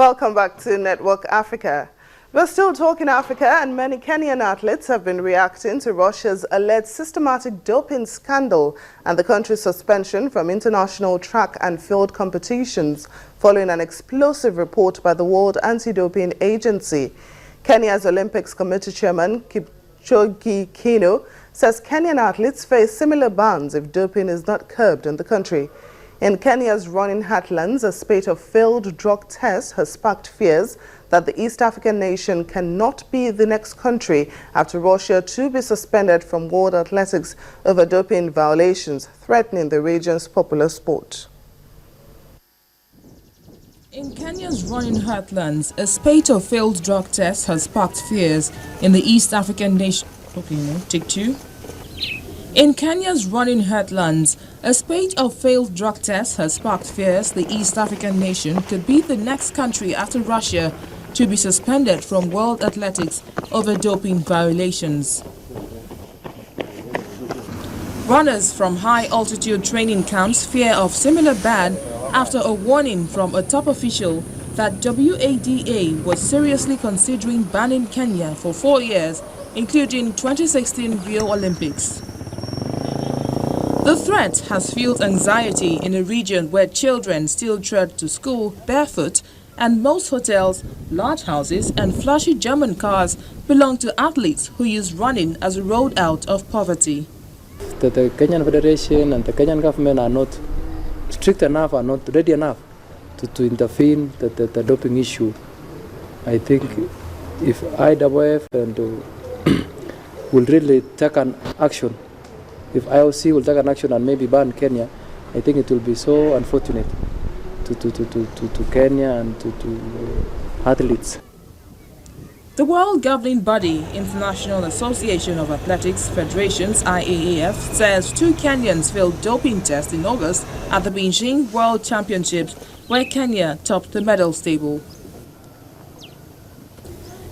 Welcome back to Network Africa. We're still talking Africa, and many Kenyan athletes have been reacting to Russia's alleged systematic doping scandal and the country's suspension from international track and field competitions following an explosive report by the World Anti-Doping Agency. Kenya's Olympics Committee Chairman Kipchoge Kino says Kenyan athletes face similar bans if doping is not curbed in the country. In Kenya's running heartlands, a spate of failed drug tests has sparked fears that the East African nation cannot be the next country after Russia to be suspended from World Athletics over doping violations threatening the region's popular sport. In Kenya's running heartlands, a spate of failed drug tests has sparked fears in the East African nation. Take two. In Kenya's running heartlands, a spate of failed drug tests has sparked fears the East African nation could be the next country after Russia to be suspended from World Athletics over doping violations. Runners from high-altitude training camps fear of similar ban after a warning from a top official that WADA was seriously considering banning Kenya for 4 years, including 2016 Rio Olympics. The threat has fueled anxiety in a region where children still trek to school barefoot, and most hotels, large houses and flashy German cars belong to athletes who use running as a road out of poverty. The Kenyan Federation and the Kenyan government are not strict enough, are not ready enough to intervene the doping issue. I think if IWF and will really take an action, if IOC will take an action and maybe ban Kenya, I think it will be so unfortunate to Kenya and to athletes. The world governing body, International Association of Athletics Federations, IAAF, says 2 Kenyans failed doping tests in August at the Beijing World Championships, where Kenya topped the medal table.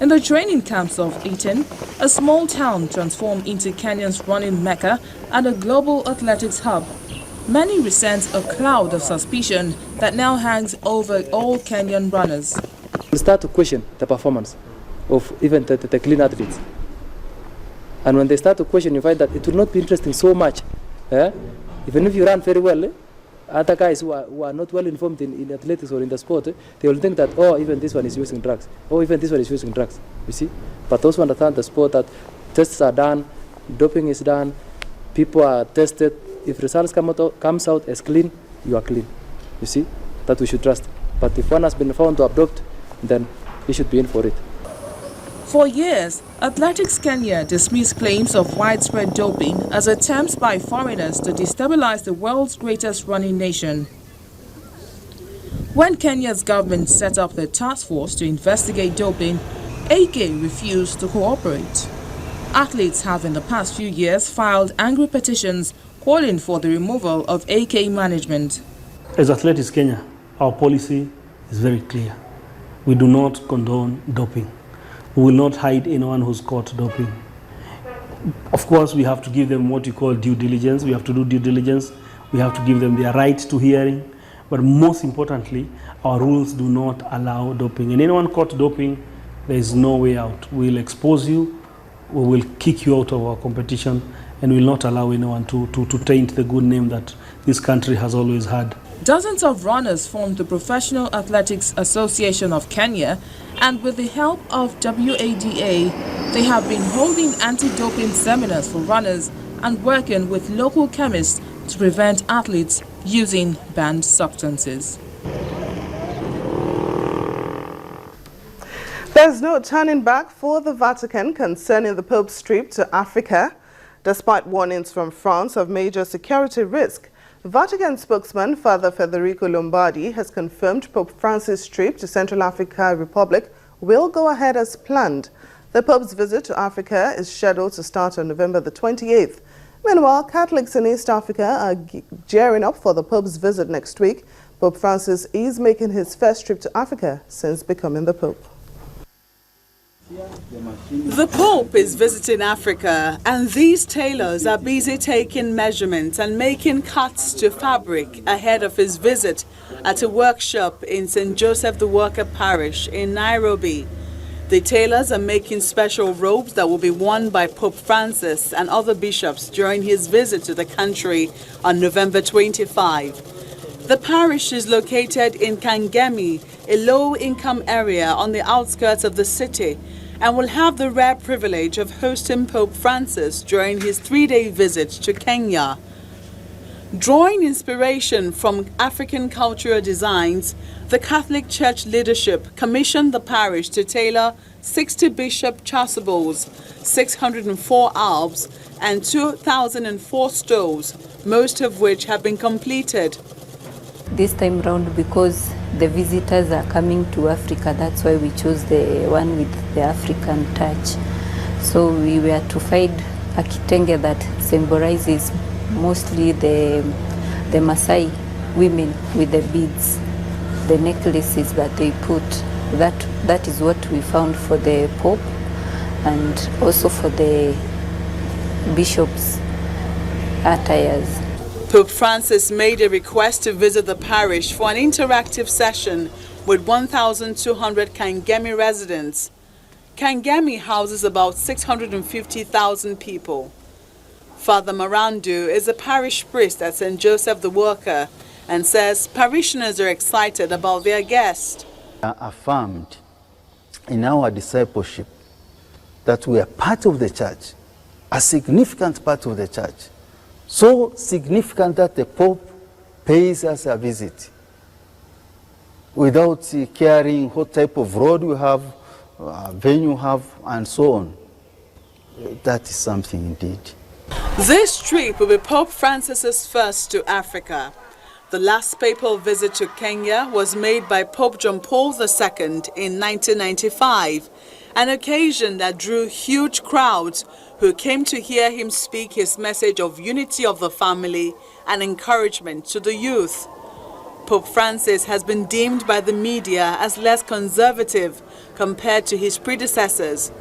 In the training camps of Eton, a small town transformed into Kenya's running mecca and a global athletics hub, many resent a cloud of suspicion that now hangs over all Kenyan runners. We start to question the performance of even the clean athletes. And when they start to question, you find that it will not be interesting so much. Even if you run very well, other guys who are not well informed in athletics or in the sport, they will think that, oh, even this one is using drugs. Oh, even this one is using drugs. You see? But those who understand the sport, that tests are done, doping is done, people are tested. If results comes out as clean, you are clean. You see? That we should trust. But if one has been found to have doped, then he should be in for it. For years, Athletics Kenya dismissed claims of widespread doping as attempts by foreigners to destabilize the world's greatest running nation. When Kenya's government set up the task force to investigate doping, AK refused to cooperate. Athletes have in the past few years filed angry petitions calling for the removal of AK management. As Athletics Kenya, our policy is very clear. We do not condone doping. We will not hide anyone who's caught doping. Of course, we have to give them what you call due diligence. We have to do due diligence. We have to give them their right to hearing. But most importantly, our rules do not allow doping. And anyone caught doping, there is no way out. We will expose you, we will kick you out of our competition, and we will not allow anyone to taint the good name that this country has always had. Dozens of runners formed the Professional Athletics Association of Kenya, and with the help of WADA, they have been holding anti-doping seminars for runners and working with local chemists to prevent athletes using banned substances. There's no turning back for the Vatican concerning the Pope's trip to Africa. Despite warnings from France of major security risk, Vatican spokesman Father Federico Lombardi has confirmed Pope Francis' trip to Central African Republic will go ahead as planned. The Pope's visit to Africa is scheduled to start on November the 28th. Meanwhile, Catholics in East Africa are gearing up for the Pope's visit next week. Pope Francis is making his first trip to Africa since becoming the Pope. The Pope is visiting Africa, and these tailors are busy taking measurements and making cuts to fabric ahead of his visit at a workshop in St. Joseph the Worker Parish in Nairobi. The tailors are making special robes that will be worn by Pope Francis and other bishops during his visit to the country on November 25. The parish is located in Kangemi, a low-income area on the outskirts of the city, and will have the rare privilege of hosting Pope Francis during his 3-day visit to Kenya. Drawing inspiration from African cultural designs, the Catholic Church leadership commissioned the parish to tailor 60 bishop chasubles, 604 albs, and 2,004 stoles, most of which have been completed. This time round, because the visitors are coming to Africa, that's why we chose the one with the African touch. So we were to find a kitenge that symbolizes mostly the Maasai women with the beads, the necklaces that they put. That is what we found for the Pope and also for the bishops' attires. Pope Francis made a request to visit the parish for an interactive session with 1,200 Kangemi residents. Kangemi houses about 650,000 people. Father Marandu is a parish priest at St. Joseph the Worker and says parishioners are excited about their guest. Affirmed in our discipleship that we are part of the church, a significant part of the church. So significant that the Pope pays us a visit without caring what type of road we have, venue we have, and so on. That is something indeed. This trip will be Pope Francis's first to Africa. The last papal visit to Kenya was made by Pope John Paul II in 1995, an occasion that drew huge crowds who came to hear him speak his message of unity of the family and encouragement to the youth. Pope Francis has been deemed by the media as less conservative compared to his predecessors.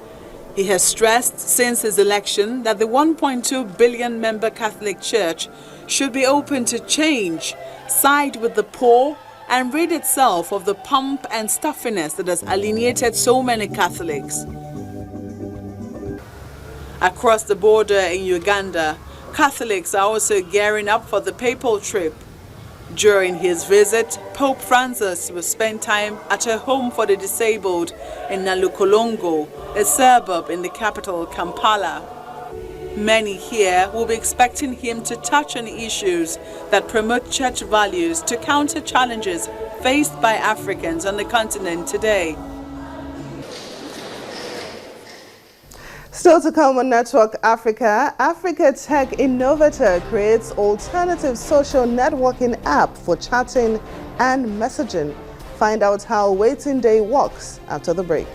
He has stressed since his election that the 1.2 billion member Catholic Church should be open to change, side with the poor, and rid itself of the pomp and stuffiness that has alienated so many Catholics. Across the border in Uganda, Catholics are also gearing up for the papal trip. During his visit, Pope Francis will spend time at a home for the disabled in Nalukolongo, a suburb in the capital, Kampala. Many here will be expecting him to touch on issues that promote church values to counter challenges faced by Africans on the continent today. Still to come on Network Africa, Africa Tech Innovator creates alternative social networking app for chatting and messaging. Find out how Waiting Day works after the break.